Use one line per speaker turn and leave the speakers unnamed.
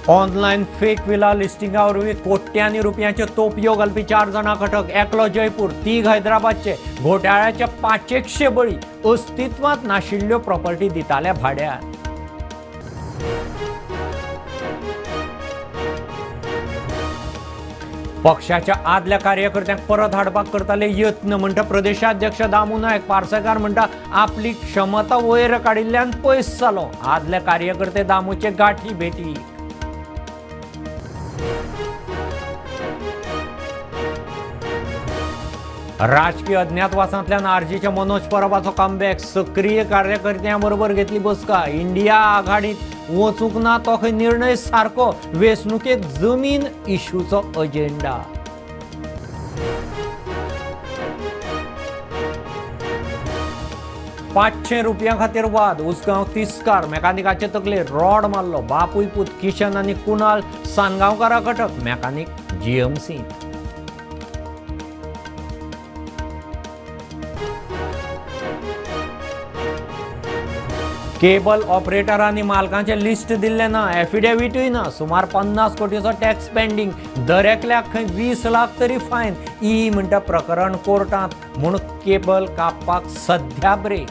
Online fake villa लिस्टिंगावरवी कोट्यांनी रुपयांचे तोपयो घालपी 4 जाणांक अटक. एकलो जयपूर, 3 हैदराबादचे. घोटाळ्याचे 500 बळी. अस्तित्वात नाशिल्ल्यो प्रॉपर्टी दिताले भाड्यार. पक्षाच्या आदल्या कार्यकर्त्यांक परत हाडपाक करताले यत्न म्हणटा प्रदेशाध्यक्ष दामू नायक. पार्सेकार म्हणटा आपली क्षमता वयर काडिल्ल्यान पयस जालो. आदले कार्यकर्ते दामूचे गाठी भेटी. राजकीय अज्ञातवासांतल्यान आरजीच्या मनोज परबाचो कमबॅक. सक्रिय कार्यकर्त्यांबरोबर घेतली बसका. इंडिया आघाडीत वचूंक ना तो खंय निर्णय सारको. वेंचणुकेक जमीन इश्यूचो अजेंडा. ₹500 खातीर वाद. उसगांव तिस्कार मेकानिकाचे तकले रॉड मारलो. बापूय पूत किशन आनी कुणाल सानगांवकाराक अटक. Mechanic GMC. केबल ऑपरेटरांनी मालकांचे लिस्ट दिल्ले ना. एफिडेविटूय ना. सुमार 50 कोटीचो टॅक्स पेंडिंग. दरेकल्याक खंय 20 लाख तरी फायन. म्हणटा प्रकरण कोर्टात. म्हूण केबल कापपाक सध्या ब्रेक.